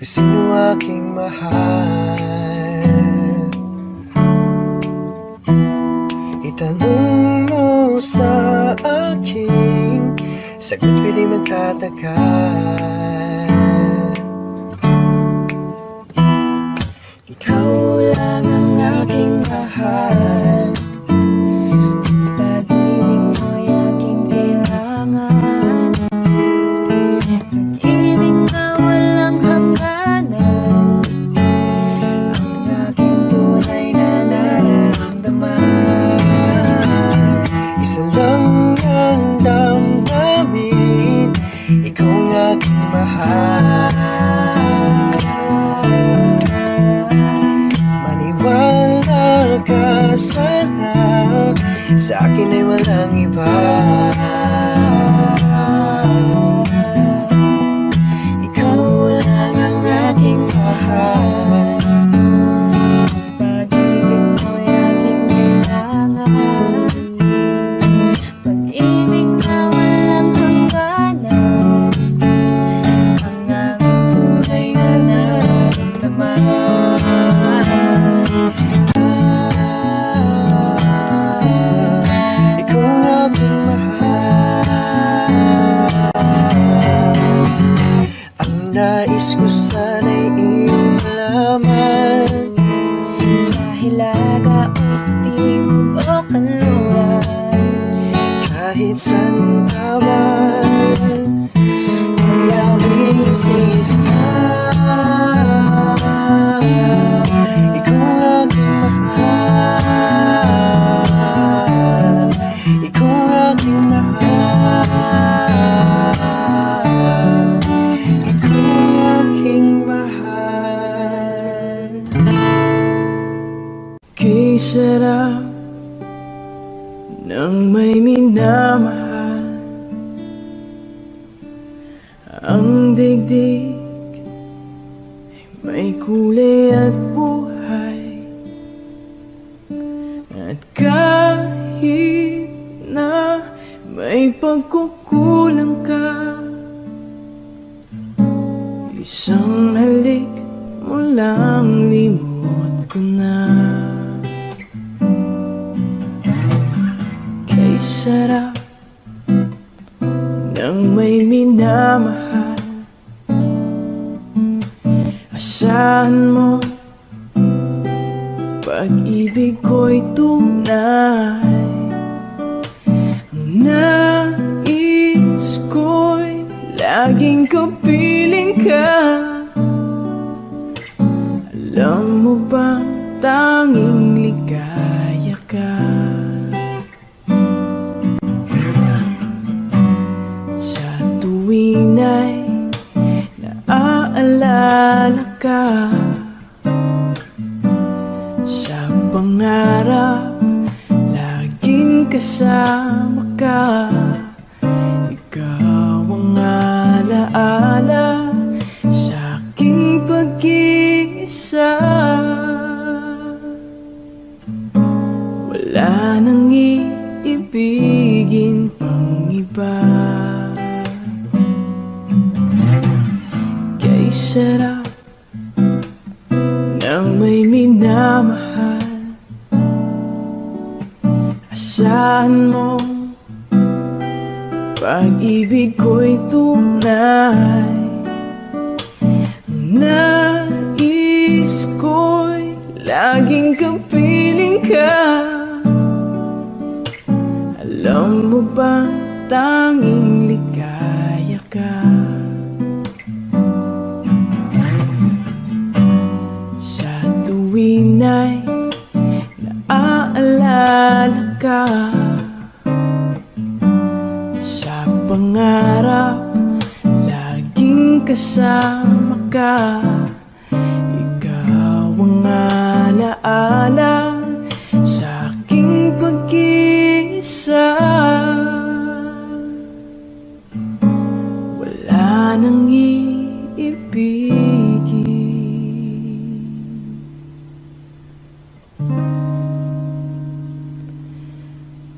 kung sino aking mahal. Itanong mo sa akin, sagot ko'y di magtatagal. Ikaw lang ang aking mahal, pag-ibig mo'y aking kailangan, pag-ibig na walang hangganan, ang aking tunay na nararamdaman. Isa lang ang damdamin, ikaw ang aking mahal. Maniwala ka sana, sa akin ay walang iba. Ikaw lang ang aking mahal, pag-ibig mo'y aking kailangan, pag-ibig na walang hangganan, ang aking tunay na nararamdaman. Ikaw ang aking mahal, ang nais ko sana'y iyong malaman, sa hilaga o sa timog o kanluran, kahit saan ka man, ay aming sisipan. Ikaw ang aking mahal, ikaw ang aking mahal, ikaw ang aking mahal. Kay sarap ng may minamahal, ang digdig ay may kulay at buhay, at kahit na may pagkukulang ka, isang halik mo lang limot ko na. Kay sarap ng may minamahal, asahan mo pag-ibig ko'y tunay, ang nais ko'y laging kapiling ka. Alam mo bang tanging ligaya ka, sa tuwing ay naaalala ka, sa pangarap laging kasama ka. Ikaw ang alaala sa aking pag-iisa, wala nang iibigin pang iba. Kay sarap ng may minamahal, asahan mo pag-ibig ko'y tunay, ang nais ko'y laging kapiling ka. Alam mo bang tanging ligaya ka, sa tuwing ay naaalala ka, sa pangarap laging kasama ka. Ikaw ang alaala sa aking pag-iisa, wala nang iibigin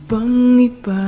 pang iba.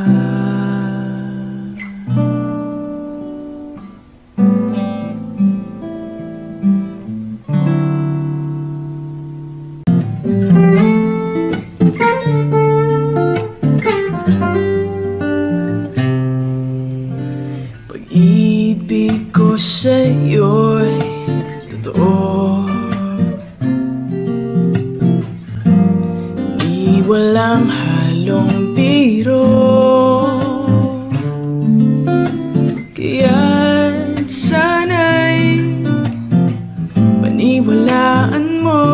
pagkakatiwalaan mo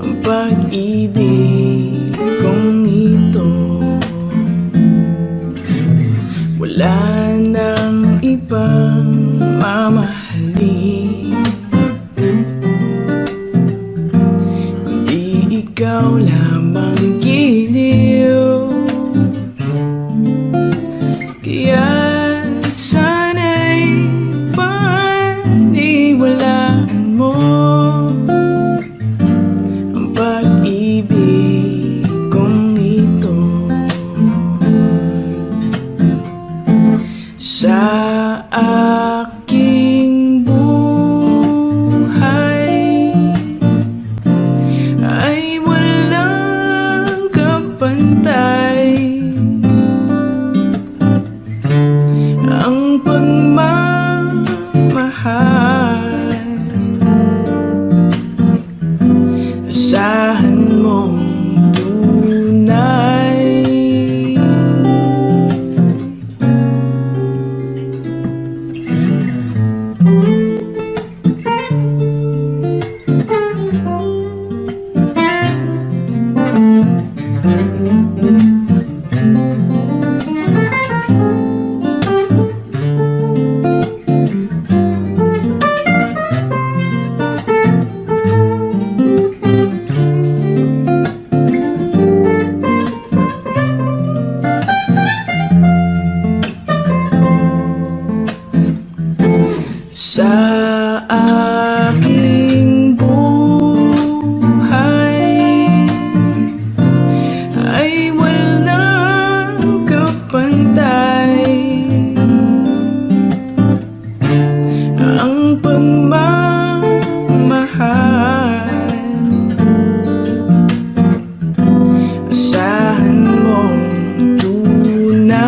ang pag-ibig kong ito. Wala nang ibang mamahalin kundi ikaw lamang giliw. Kaya't sana'y paniwalaan mo ang pag-ibig kong ito. Sa aking buhay ay walang kapantay ang pagmamahal. Asahan mong tunay. Sa aking buhay ay walang kapantay ang pagmamahal. Asahan mong tunay.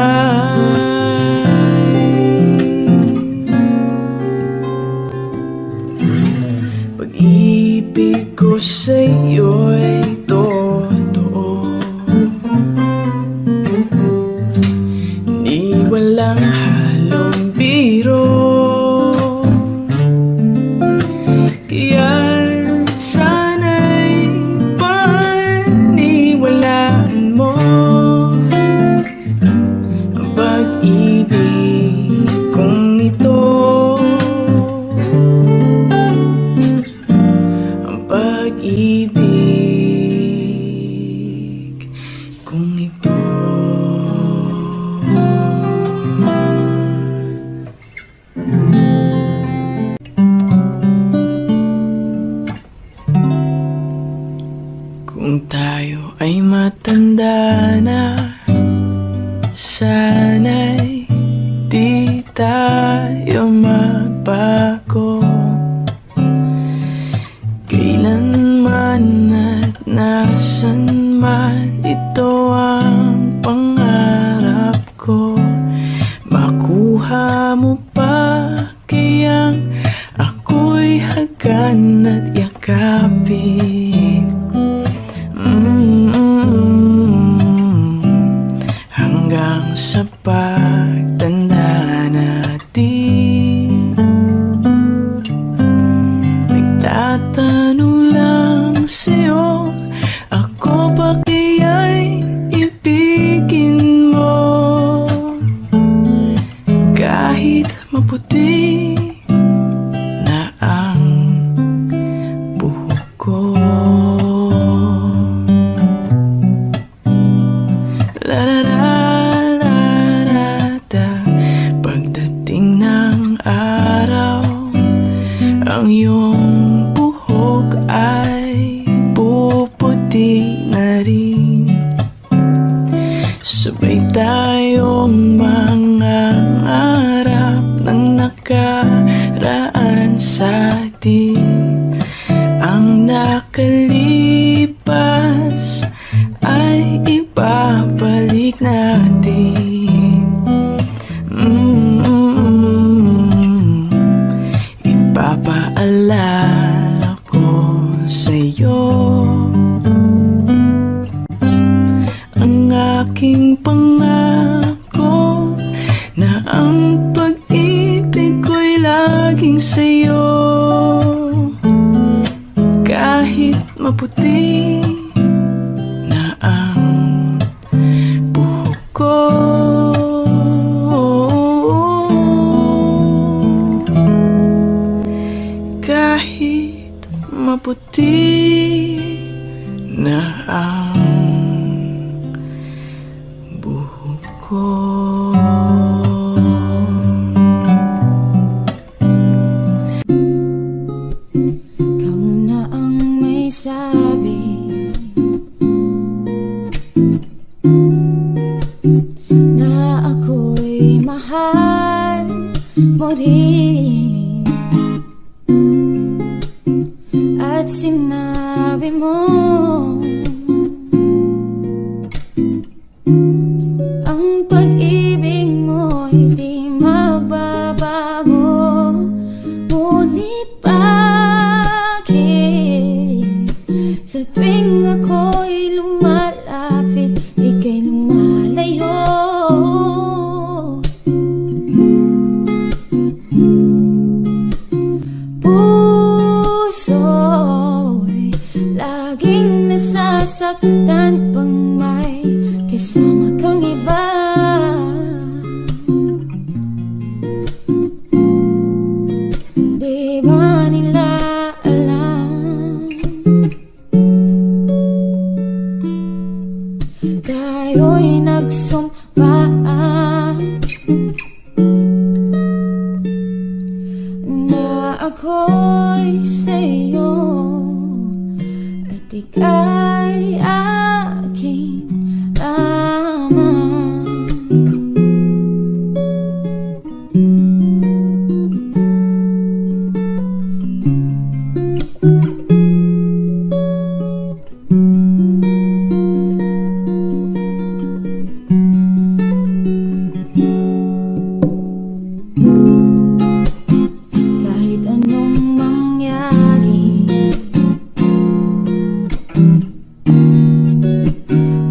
Pag-ibig ko sa'yo'y totoo, ni walang halong biro. Kaya't sana'y paniwalaan mo ang pag-ibig kong ito. Pag-ibig kung ito. Kung tayo ay matanda na, sana'y di tayo magbago. Kailanman at nasan man, ito ang pangarap ko. Makuha mo pa kayang ako'y hagan at yakapin. Hanggang sa pagtanda natin, nagtatanong lang sa'yo, ako ba kaya'y ibigin mo? Kahit maputi na ang buhok ko. La la la la la da. Pagdating ng araw, ang iyong buhok ay puputi na rin. Sabay tayong mangangarap ng nakaraan sa atin. Ang nakalipas ay ibabalik natin. Ipapaalala ko sa'yo ang aking pangako na ang pag-ibig ko'y laging sa'yo. maputi na ang buhok ko. Kahit maputi na ang buhok ko. Ikaw na ang may sabi na ako'y mahal mo rin, at sinabi mo ang pag-ibig mo hindi magbabago. Ngunit bakit sa tuwing ako'y lumalapit, ika'y lumalayo? Puso'y laging nasasaktan pang may kasama kang iba. Di ba nila alam tayo'y nagsumpaan na ako'y sa'yo at ika'y aking lamang. Kahit anong mangyari,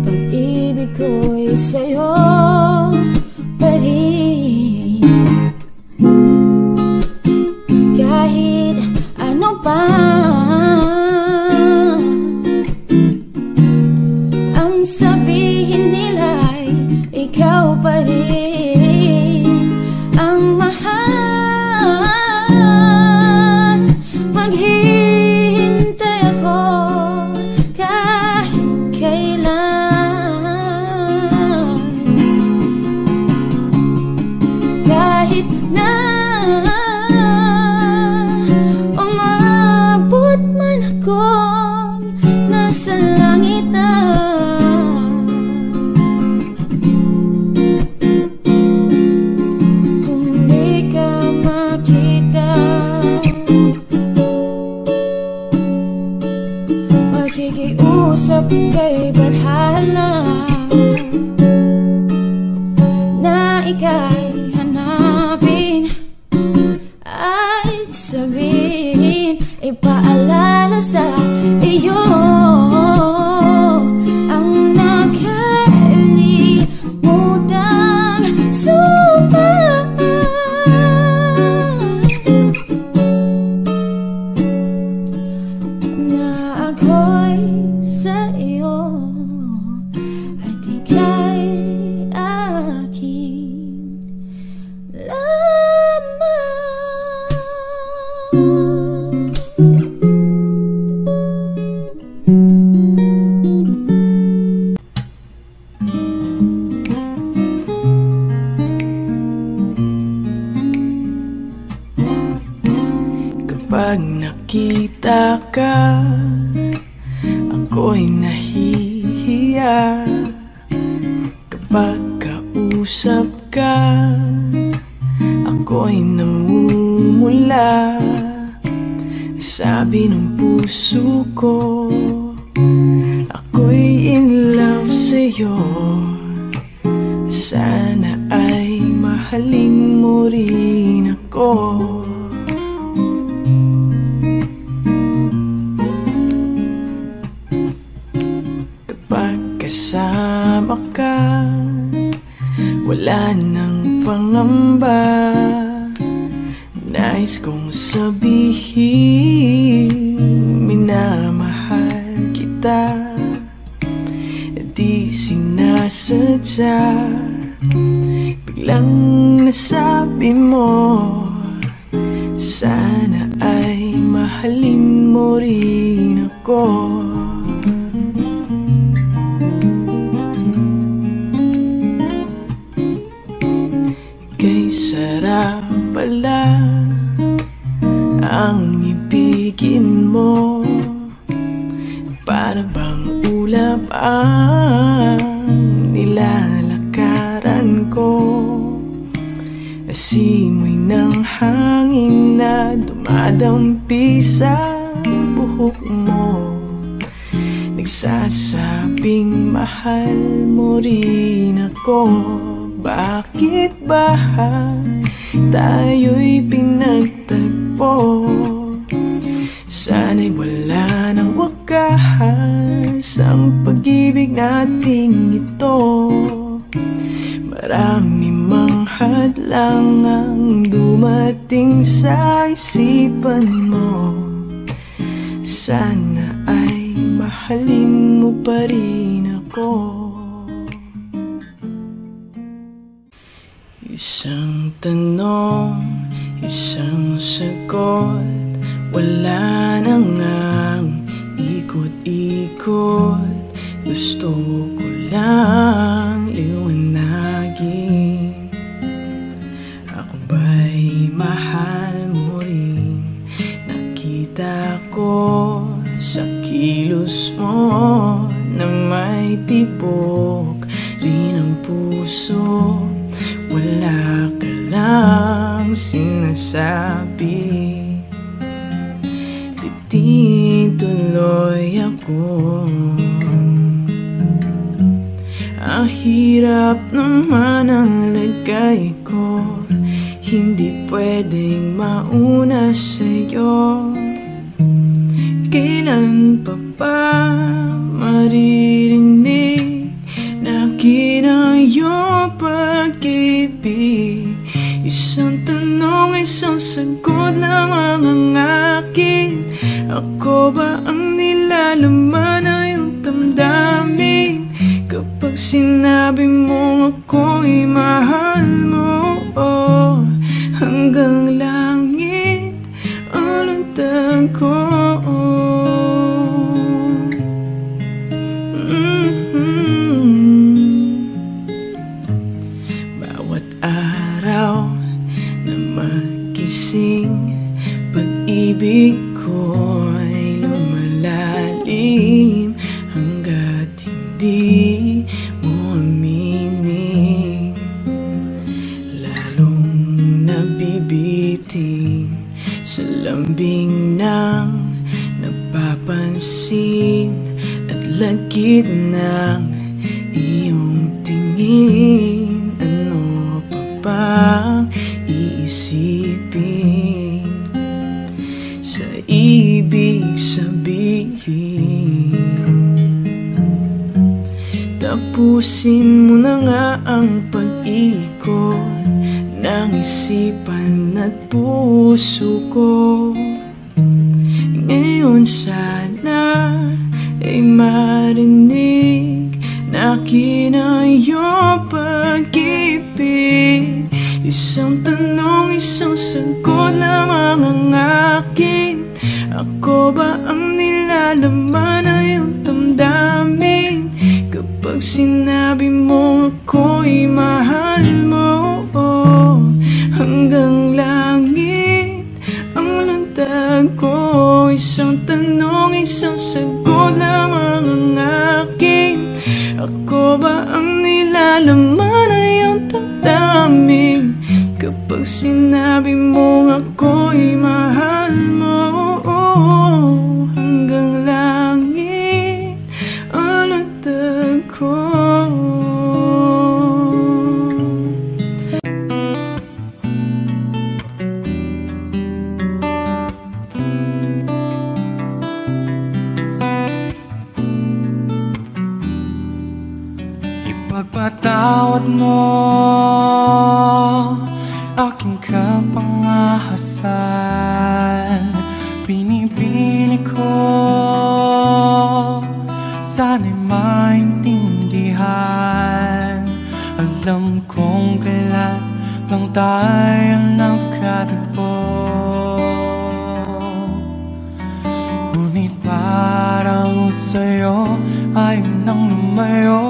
pag-ibig ko'y sa'yo pa rin. Kahit ano pa ang sabihin nila'y ikaw pa rin ang mahal. Maghihintay ako kahit kailan, kahit na umabot man ako nasa langit na. Kung di ka makita, makikiusap kay Badhala na ika'y hanapin at sabihin, ipaalala sa iyo ang nakalimutang sumpa na ako'y sa iyo at ika'y aking lamang. Kapag nakita ka, ako'y nahihiya. Kapag kausap ka, ako'y namumula. Sabi ng puso ko, ako'y in love sa'yo. Sana ay mahalin mo rin ako. Kapag kasama ka, wala nang pangamba. Nais kong sabihin, minamahal kita, di sinasadya. Biglang nasabi mo, sana ay mahalin mo rin ako. Kay sarap pala ang ibigin mo, para bang ulap ang nilalakaran ko. Asimoy ng hangin na dumadampi sa buhok mo, nagsasabing mahal mo rin ako. Bakit ba tayo'y pinagtagpo? Sana'y wala ng wakas ang pag-ibig nating ito. Marami mang hadlang ang dumating sa isipan mo, sana ay mahalin mo pa rin ako. Isang tanong, isang sagot, wala na ngang ikot-ikot. Gusto ko lang liwanagin, ako ba'y mahal mo rin? Nakita ko sa kilos mo na may tibok rin ang puso. Wala ka lang sinasabi, bitin tuloy ako. Ang hirap naman ang lagay ko, hindi pwedeng mauna sa'yo. Kailan pa ba maririnig na kinayong pag-ibig? Isang tanong, isang sagot lang ang akin. Ako ba ang nilalaman na iyong damdamin? Kapag sinabi mo ako'y mahal mo, oh, hanggang langit ang lantad ko. Bawat araw na magising, pag-ibig ko'y lumalalim hanggat hindi mo aminin. Lalong nabibiting sa lambing ng napapansin at lagit ng iyong tingin. Ano pa bang iisipin sa ibig sabihin? Tapusin mo na nga ang pag-ikot ng isipan at puso ko. Ngayon sana ay marinig na kinayong pag-ibig. Isang tanong, isang sagot lamang ang akin. Ako ba ang nilalaman na iyong damdamin? Kapag sinabi mo ako'y mahal mo, oh, hanggang langit ang lantad ko. Isang tanong, isang sagot lamang ang akin. Ako ba ang nilalaman na iyong damdamin? Kapag sinabi mo ako'y mahal mo, oh, hanggang langit ang lantad ko. Ipagpatawad mo aking kapangahasan. Pinipili ko Alam kong kailan lang tayo nagkatagpo, ngunit parang sa'yo ayaw nang lumayo.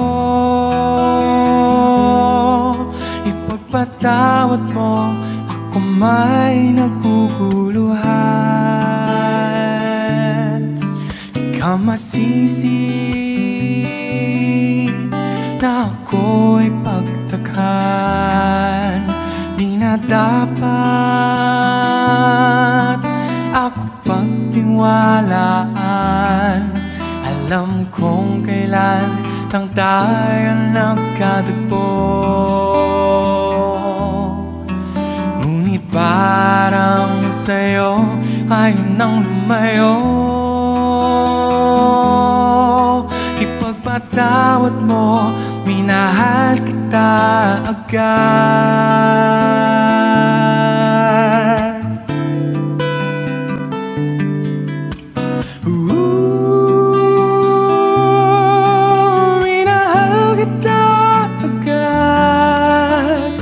Ipagpatawad mo, ako may naguguluhan. Di ka masisi na ako'y pagtakhan. Di na dapat ako pagtiwalaan. Alam kong kailan lang tayo nagkatagpo, ngunit parang sa'yo ayaw nang lumayo. Ipagpatawad mo, minahal kita agad. Minahal kita agad.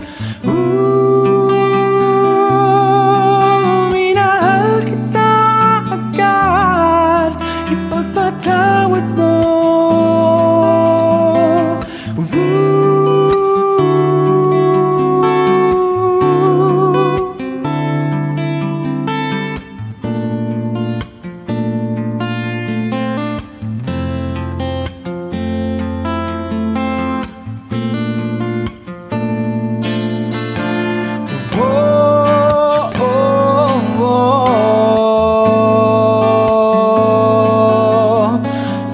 Minahal kita agad. Ipagpatawad mo.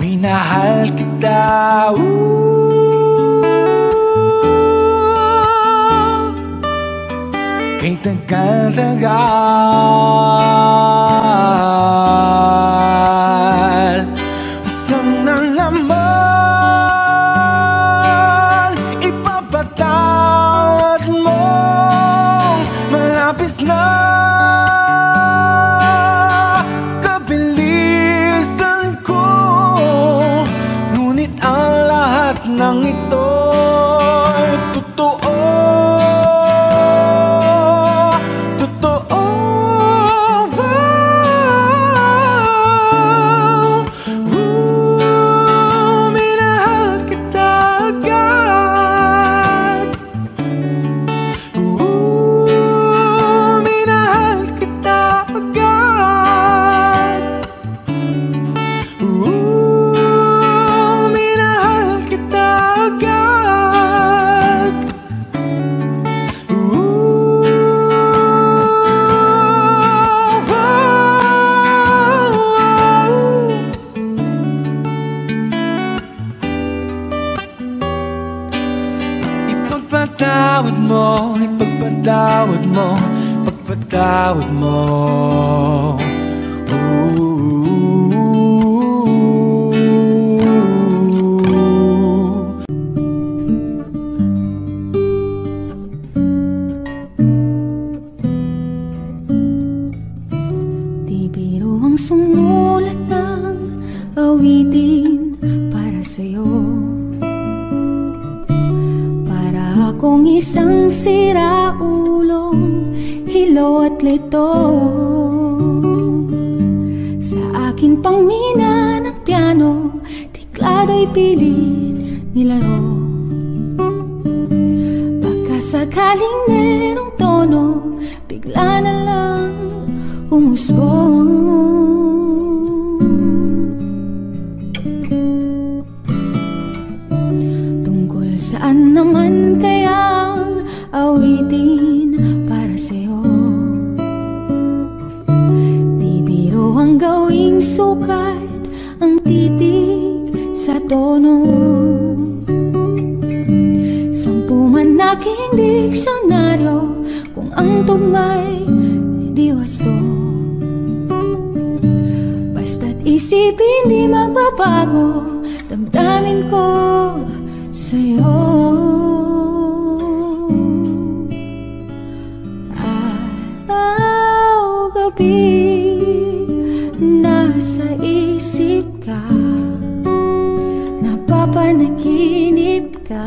Minahal kita, kay tagal-tagal. Sana naman ipapatawad mo, malapis na kabilisan ko. Ngunit ang lahat ng ito ay totoo. Totoo. Minahal kita agad. Minahal kita agad. Minahal kita agad. Ipagpatawad mo, ipagpatawad mo, ipagpatawad mo. Di biro ang sumulat ng awitin para sa'yo, para akong isang siraulong hilo at lito. Sa akin pang mina ng piano, tiklado'y pilit nilaro. Baka sakaling merong tono, bigla na lang umusbong. Tungkol saan naman kayang awitin para sa'yo? Di biro ang gawing sukat, ang titig sa tono. 10 man aking diksyonaryo, kung ang tugma'y di wasto. Basta't isipin di magbabago, damdamin ko sa'yo. Araw-gabi nasa isip ka, napapanaginip ka.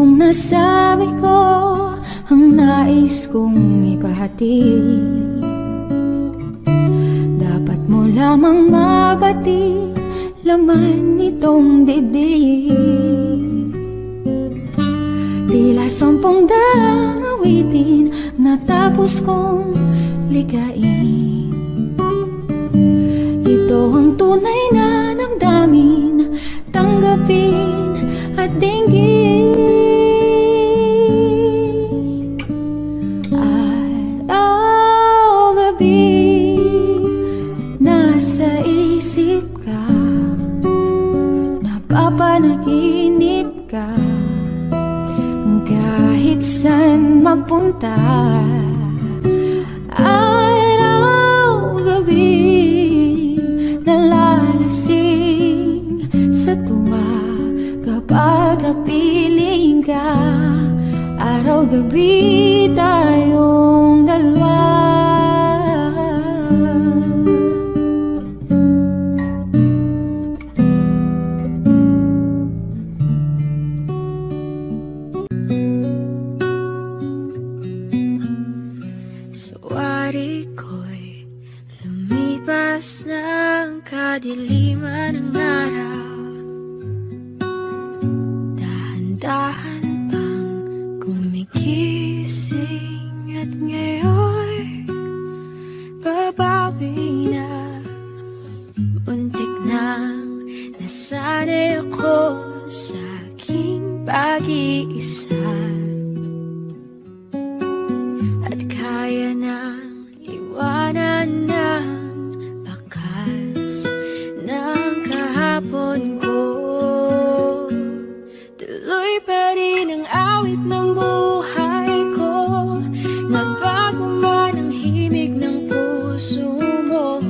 mong nasabi ko ang nais kong ipahatid. Dapat mo lamang mabati laman nitong dibdib. Tila 10 daang awitin natapos kong ligain. Ito ang tunay na damdamin, tanggapin at dinggin. Araw-gabi nasa isip ka, napapanaginip ka, kahit saan magpunta. Araw-gabi nalalasing sa tuwa kapag kapiling ka. Araw-gabi tayong dalawa. Suwari ko'y lumipas ng kadiliman ng araw. Dahan-dahan pang gumigising at ngayon babawi na. Muntik nang nasanay ako sa aking pag-iisa, at kaya nang iwanan ng bakas ng kahapon ko. Tuloy pa rin ang awit ng buhay ko, nagbago man ang himig ng puso mo.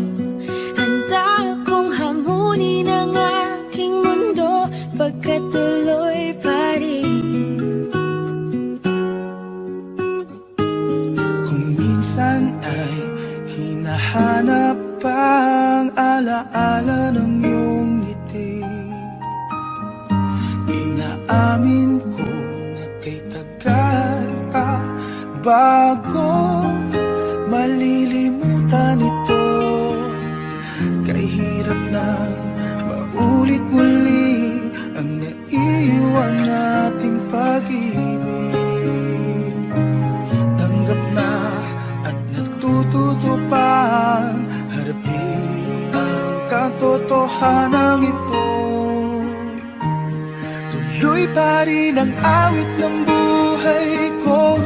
Handa akong hamunin ang aking mundo, pagkat tuloy pa rin. Kung minsan ay hinahanap ang alaala ng iyong ngiti, inaamin ko na kay tagal pa bago malilimutan ito. Kay hirap nang maulit muli ang naiwan nating pag-ibig. Tanggap na at natututo pang harapin ang katotohanan ito. Tuloy pa rin ang awit ng buhay ko,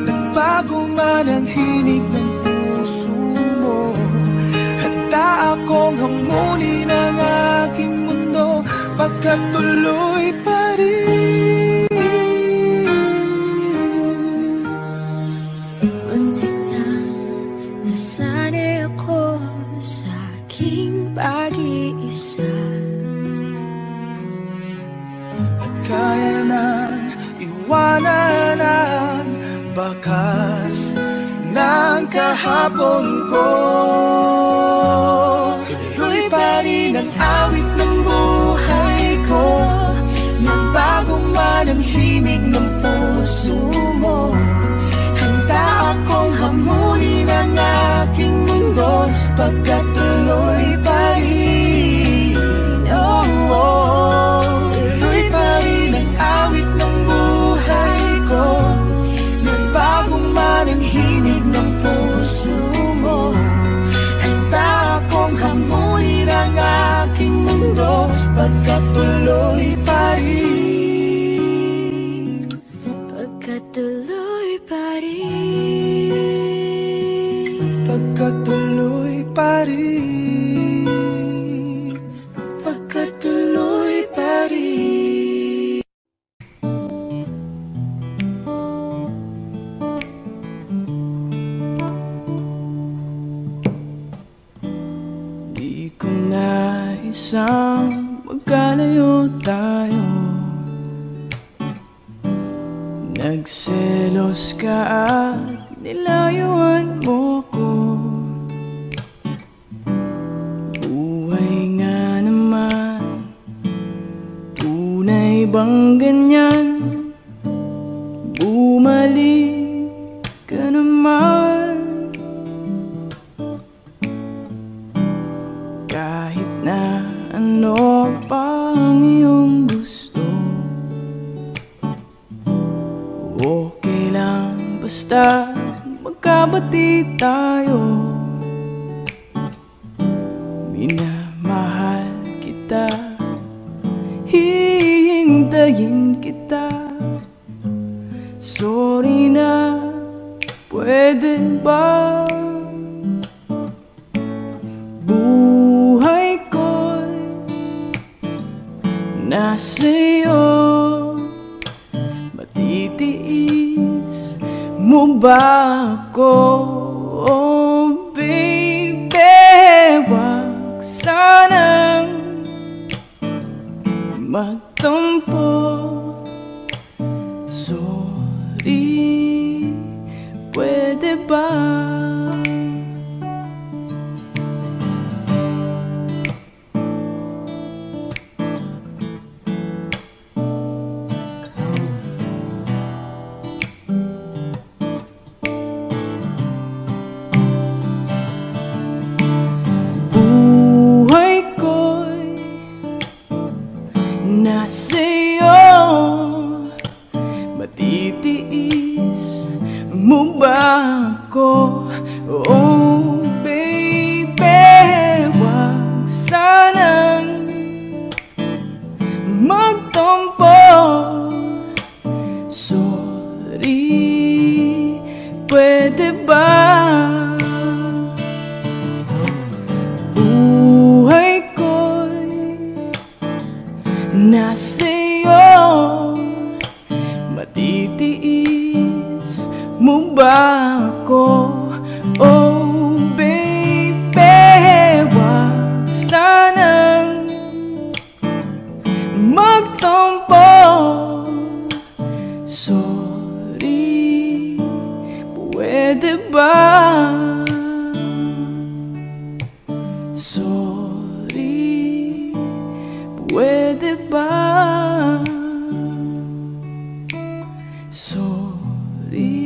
nagbago man ang hinig ng puso mo. Handa akong hamunin ang aking mundo, pagkat tuloy pa rin. Muntik na nasanay ako sa aking pag-iisa, At kaya nang iwanan ang bakas ng kahapon ko. Tuloy pa rin ang awit ng buhay ko, nagbago man ang himig ng puso mo. Handa akong hamunin ang aking mundo, pagkat tuloy pa rin. Oh, oh. Tuloy pa rin ang awit ng buhay ko, nagbago man ang himig ng puso mo. Handa akong hamunin ang aking mundo, pagkat tuloy pa rin. pagkat tuloy pa rin. Pagkat tuloy pa rin. Pagkat tuloy pa rin. Di ko na isang magkalayo tayo. Nagselos ka at nilayuan mo ko. Buhay nga naman, tunay bang ganyan Okay lang basta magkabati tayo. Minamahal kita, hihintayin kita. Sorry na, pwede ba? Buhay ko'y nasa'yo. Matitiis mo ba ako? Oh baby, wag sanang magtampo. Sorry, pwede ba? Nasa'yo, matitiis mo ba ako? Oh baby, wag sanang magtampo. Sorry, pwede ba? Nasa'yo, matitiis mo ba ako? Oh baby, wag sanang magtampo. Sorry, pwede ba? Sorry, pwede ba? Sorry.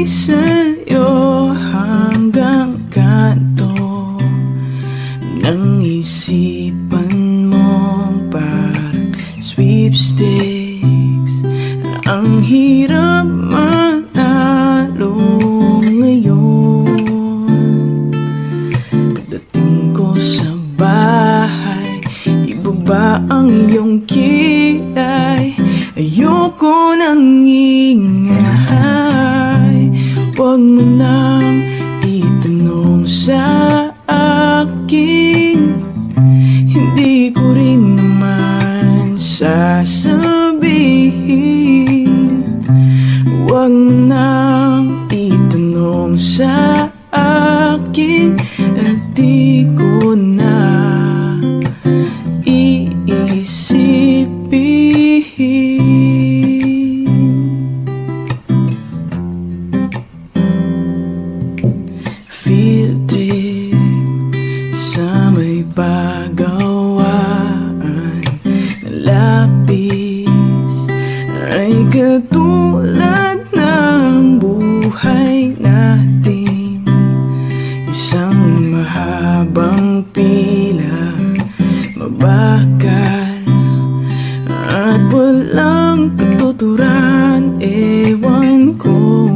sa'yo hanggang kanto ng isipan mong parang sweepstakes. Ang hirap manalo ngayon. Pagdating ko sa bahay, ibaba ang iyong kilay. Ayoko nang ingay. Huwag mo nang itanong sa akin, hindi ko rin naman sasabihin. Huwag mo nang itanong sa akin, at di ko na iisipin. Field trip sa may pagawaan na lapis ay katulad ng buhay natin. Isang mahabang pila, mabakal at walang katuturan. Ewan ko,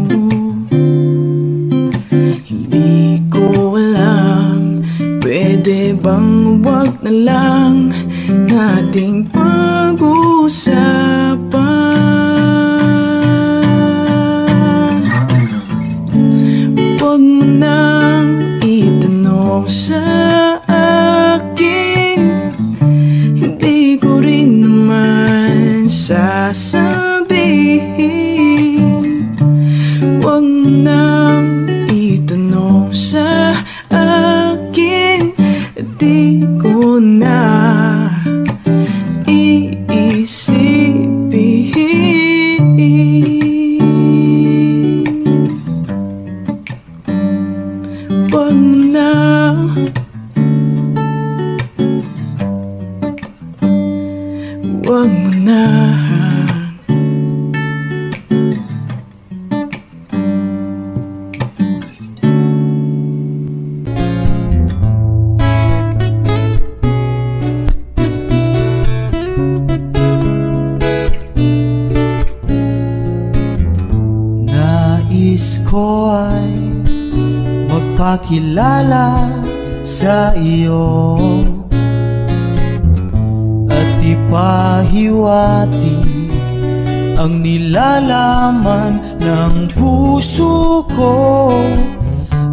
hindi ko alam. Pwede bang wag na lang nating pag-usapan? Huwag mo nang itanong sa akin, hindi ko rin naman sasabihin. Huwag mo nang itanong sa akin, di ko na iisipin. Huwag mo na, huwag mo na. Nais ko ay magpakilala sa iyo at ipahiwatig ang nilalaman ng puso ko.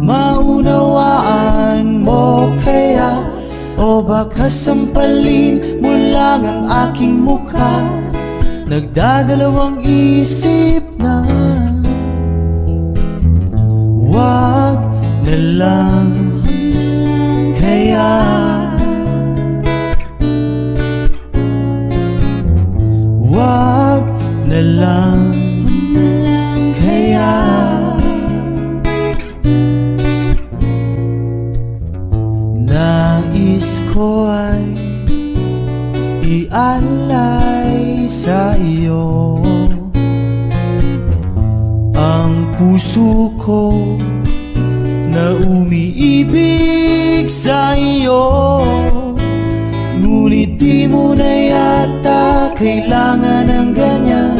Maunawaan mo kaya, o baka sampalin mo lang ang aking mukha. Nagdadalawang isip na wag na lang kaya. Wag na lang kaya. Nais ko ay ialay sa iyo ang puso ko na umiibig sa iyo. Ngunit di mo na yata kailangan ng ganyan.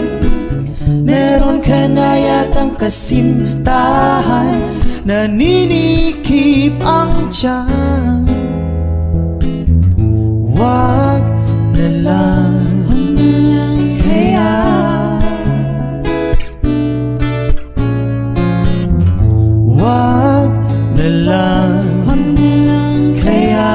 Meron ka na yatang kasintahan, naninikip ang tiyan. Wag na lang kaya. Wag na lang kaya.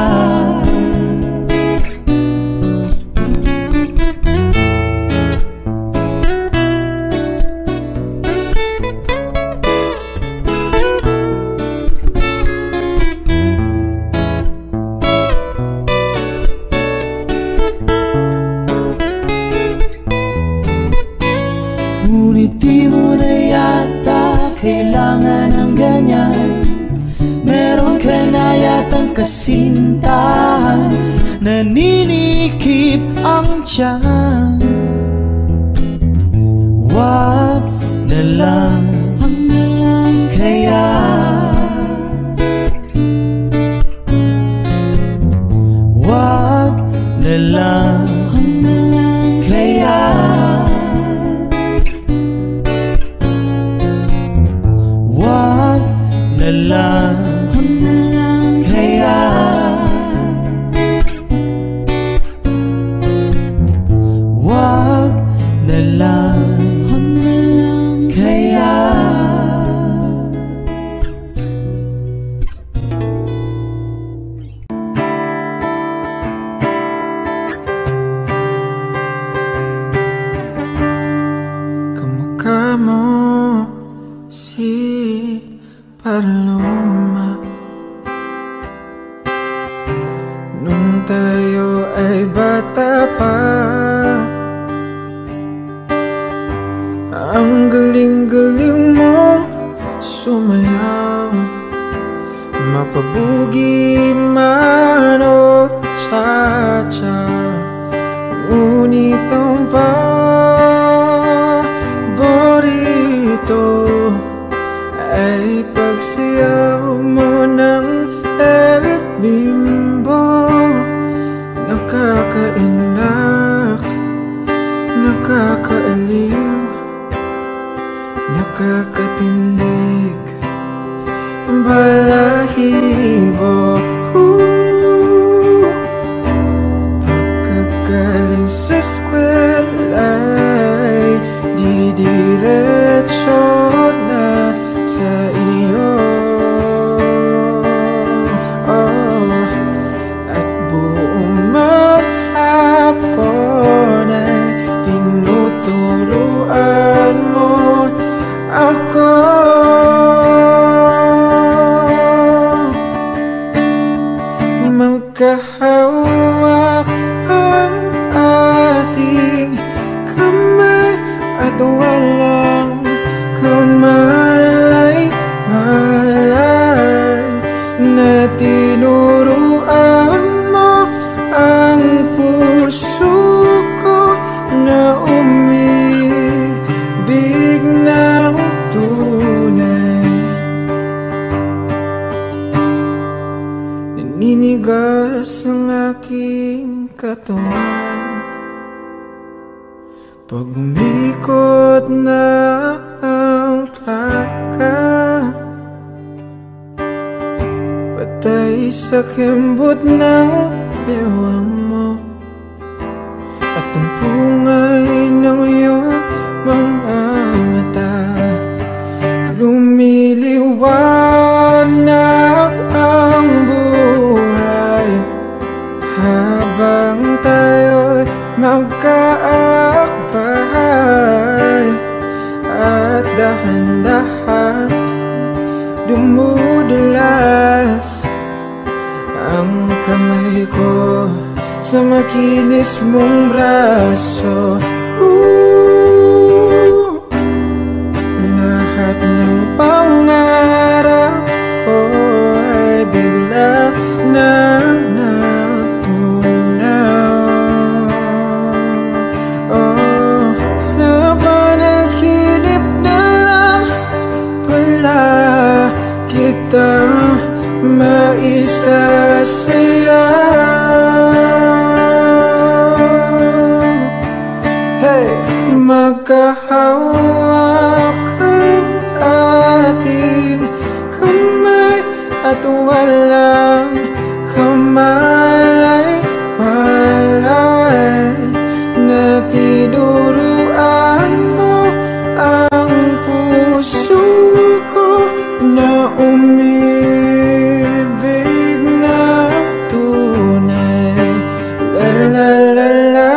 Ngunit di mo na yata kailangan ng ganyan. Meron ka na yatang kasintahan, naninikip ang tiyan. Wag na lang luma. Nung tayo ay bata pa, ang galing-galing mong sumayaw. Mapabugi man o cha-cha, ngunit ang paborito ay pagsayaw mo ng El Bimbo. Nakakainak, nakakaaliw, nakakatindig, balahibo. Pagkagaling sa eskwela'y didiretso na sa inyo. At buong maghapon ay tinuturuan mo ako. Magkahawak ang ating kamay at walang kamalay-malay na tinuruan mo ang puso ko na umibig ng tunay. Naninigas ang aking katawan pag umikot na ang plaka, patay sa kembot ng bewang mo at ang pungay ng iyong mga mata. Lumiliwanag ang buhay habang tayo'y magkaakbay, at dahan-dahan dumudulas ang kamay ko sa makinis mong braso. Lahat ng pangarap ko ay bigla nang natunaw. Sa panaginip na lang pala kita maisasayaw. Hey! Magkahawak ang ating kamay at walang kamalay-malay na tinuruan mo ang puso ko na umibig ng tunay. La la la la.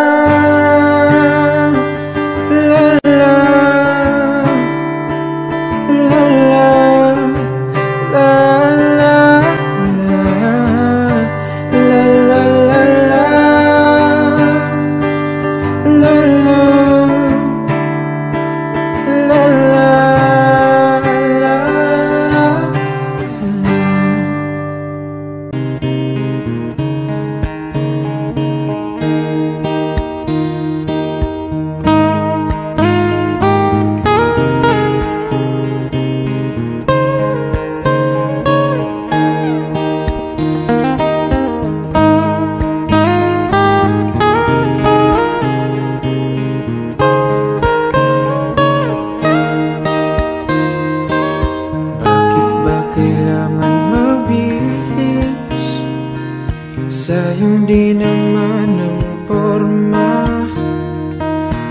Sayang di naman ang porma,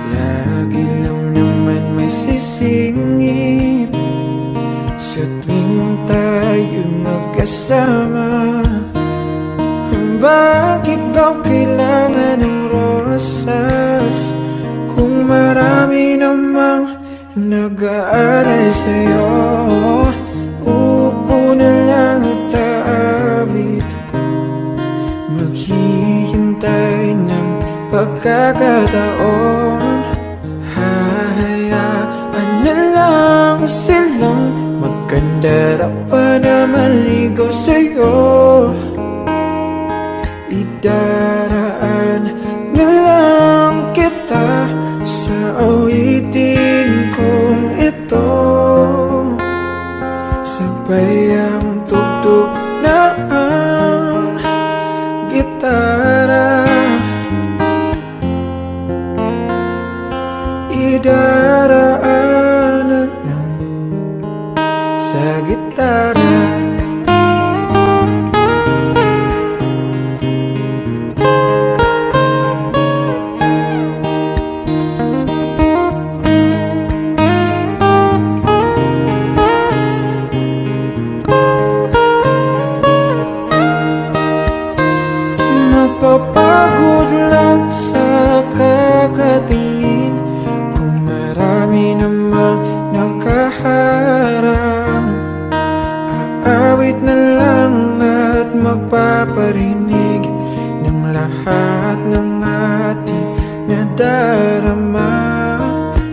lagi lang naman may sisingit sa tuwing tayo magkasama. Bakit ba kailangan ng rosas kung marami namang nag-aalay sa'yo? pagkakataon. Hahayaan na lang silang magkandara pa na maligaw sa'yo. Idaraan na lang kita sa awitin kong ito. Sabay ang tugtog na ang gitara. Idaraan na lang sa gitara. Napapagod lang sa kakatingin kung marami namang nakaharang. Aawit na lang at magpaparinig ng lahat ng ating nadarama.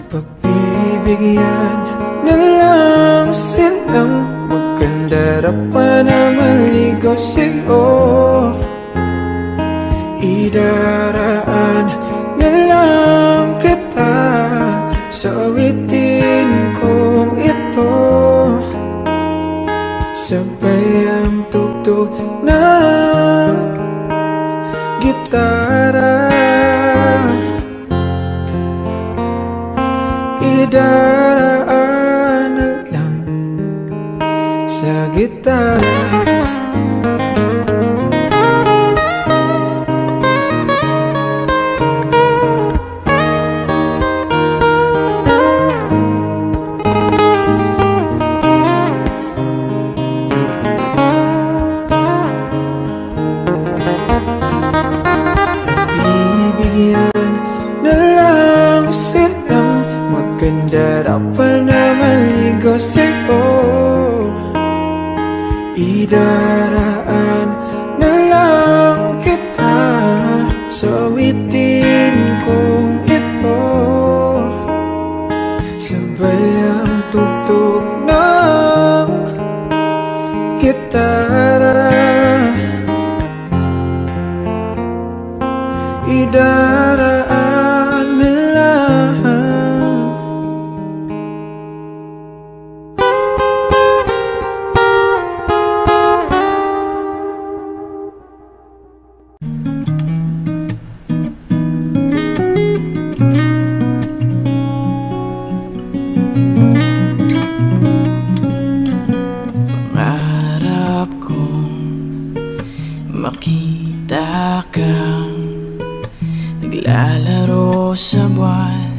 Pagbibigyan na lang silang magkandara pa na maligaw sa'yo. Idaraan na lang kita sa awitin kong ito. Sabay ang tugtog ng gitara. Idaraan na lang sa gitara. Magkandara pa na maligaw sa'yo. Idaraan na lang kita sa awitin kong ito. Sabay ang tugtog ng gitara. Idaraan na lang. Makita kang naglalaro sa buwan.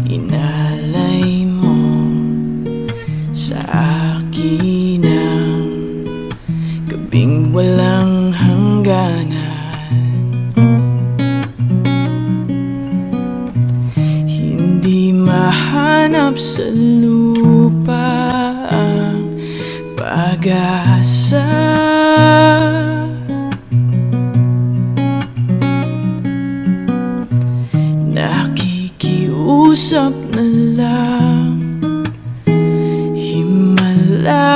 Inalay mo sa akin ang gabing walang hangganan. Hindi mahanap sa lupa ang pag-asa. Nakikiusap na lang, himala.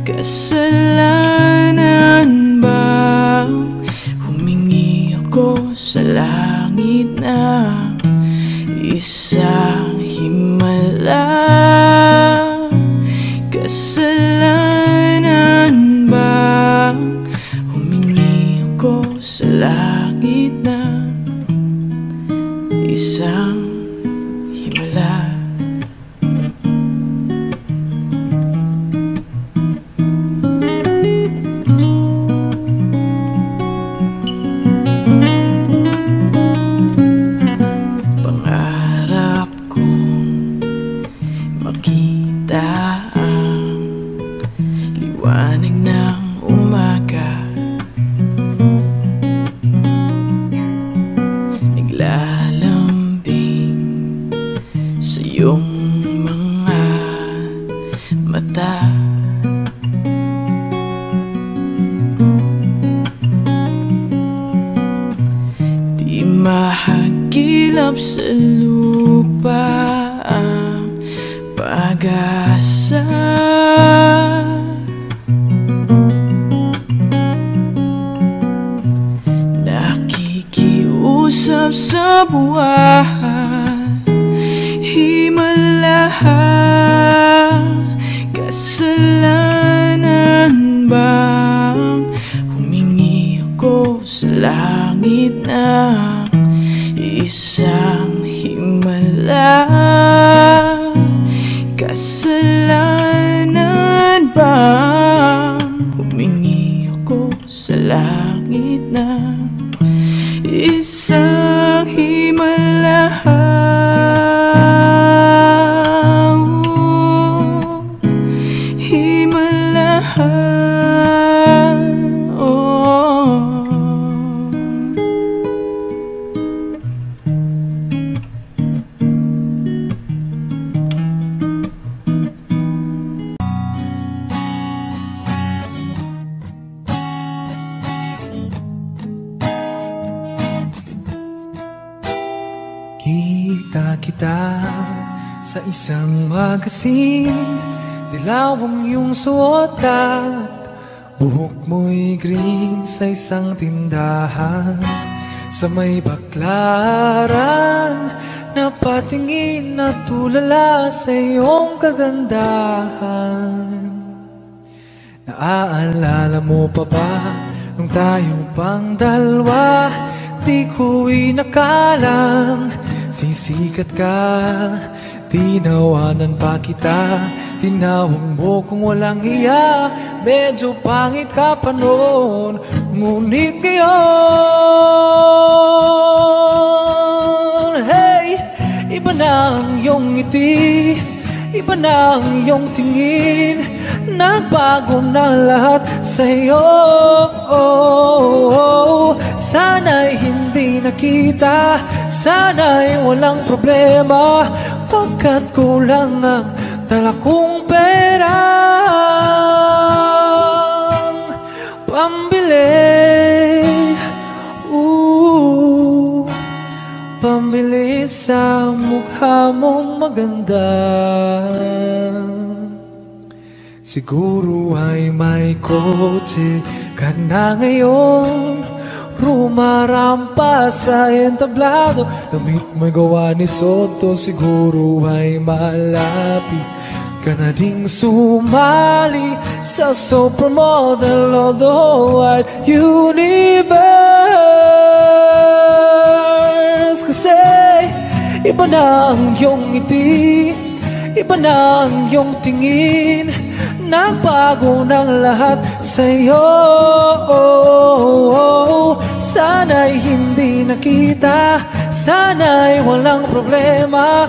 Kasalanan bang humingi ako sa langit ng isang himala? Kasalanan bang humingi ako sa langit ng isang himala? Pangarap kong makita ang liwanag ng umaga. Naglalambing sa Nahagilap sa lupa ang pag-asa. Nakikiusap sa buwan, himala, kasalanan bang humingi ako sa langit ng isang himala? Kasalanan bang humingi ako sa langit ng isang himala? Himala, Kita kita sa isang magasin, dilaw ang iyong suot at buhok mo'y green sa isang tindahan. Sa may baklaran, napatingin at tulala sa iyong kagandahan. Naaalala mo pa ba nung tayo pang dalawa? Di ko inakalang sisikat ka, tinawanan pa kita. Tinawag mo kung walang hiya, medyo pangit ka pa noon. Ngunit ngayon, hey, iba na ang iyong ngiti, iba na ang iyong tingin. Nagbago na lahat sa'yo. Sana'y hindi nakita, sana'y walang problema, pagkat kulang ang dala kong perang pambili, pambili sa mukha mong maganda. Siguro ay may kotse ka na ngayon, rumarampa sa entablado, damit mo'y gawa ni Soto. Siguro ay malapit ka na ding sumali sa supermodel of the wide universe. Kasi iba na ang iyong ngiti, iba na ang iyong tingin. Nagbago ng lahat sa'yo. Sana'y hindi nakita, sana'y walang problema,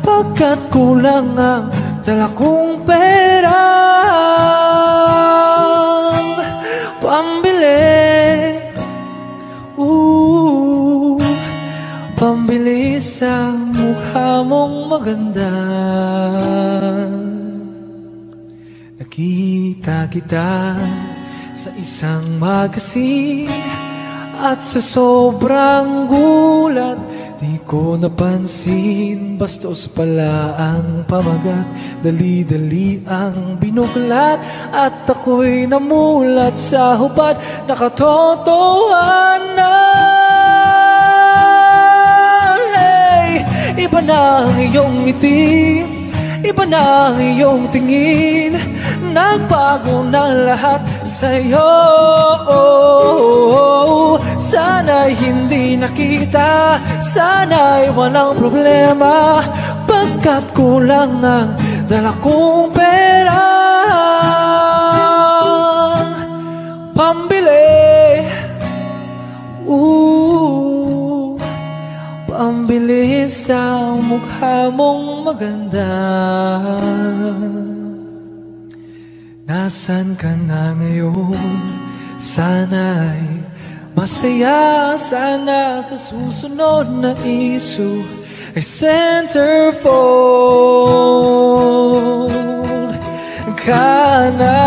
pagkat kulang ang dala kong perang pambili, pambili sa mukha mong maganda. Nakita kita sa isang magasin, at sa sobrang gulat, di ko napansin, bastos pala ang pamagat. Dali-dali ang binuklat, at ako'y namulat sa hubad na katotohanan. Hey, iba na ang iyong ngiti, iba na ang iyong tingin. Nagbago na lahat sa'yo. Sana'y hindi nakita, sana'y walang problema, pagkat kulang ang dala kong perang pambili, pambili sa mukha mong maganda. Nasaan ka na ngayon? Sana'y masaya, sana sa susunod na issue ay centerfold ka na.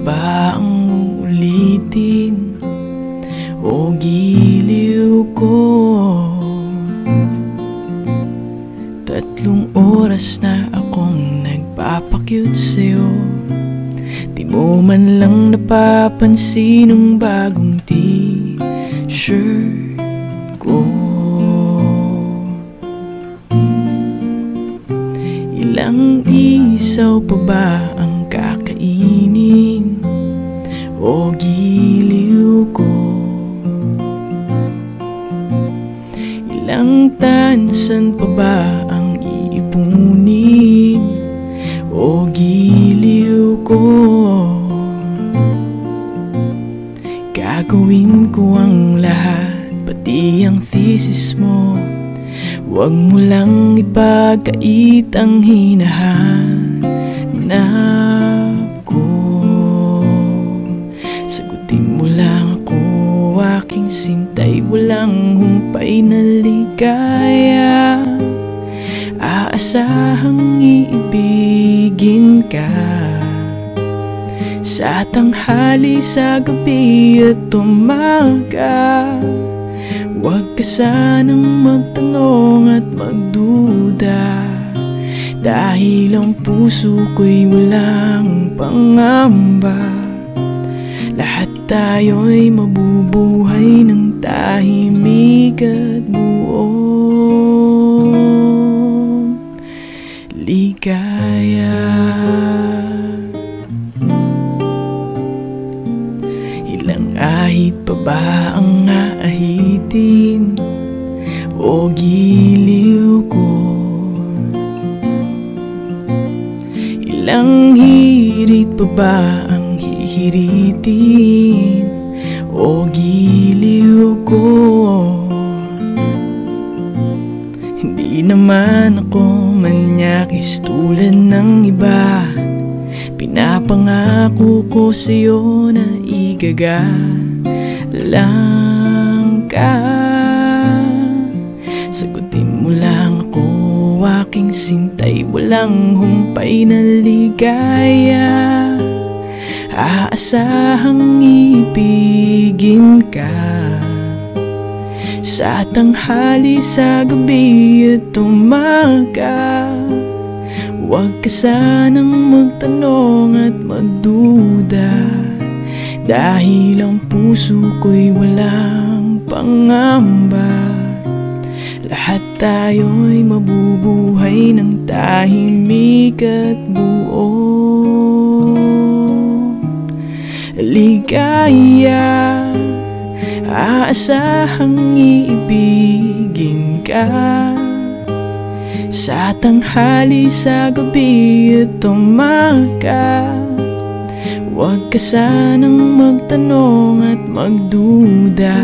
ba ang uulitin o giliw ko? 3 oras na akong nagpapakyut sa'yo, di mo man lang napapansin ang bagong t-shirt ko. Ilang isaw pa ba ang kakainin o giliw ko? Ilang tansan pa ba ang iipunin o giliw ko? Gagawin ko ang lahat, pati ang thesis mo. Huwag mo lang ipagkait ang hinahanap ko. Sagutin mo lang ako, aking sintay, walang humpay na ligaya. Aasahang iibigin ka sa tanghali, sa gabi at umaga. Huwag ka sanang magtanong at magduda, dahil ang puso ko'y walang pangamba. Lahat tayo'y mabubuhay ng tahimik at buong ligaya. Ilang ahit pa ba ang aahitin o giliw ko? Ilang hirit pa ba ang hihiritin o giliw ko? Hindi naman ako manyakis tulad ng iba. Pinapangako ko sa'yo na igagalang ka. Sagutin mo lang ako, aking sintay, walang humpay na ligaya. Aasahang ibigin ka sa tanghali, sa gabi at umaga. Huwag ka sanang magtanong at magduda, dahil ang puso ko'y walang pangamba. Lahat tayo'y mabubuhay ng tahimik at buong ligaya. Aasahang iibigin ka sa tanghali, sa gabi at umaga. Huwag ka sanang magtanong at magduda,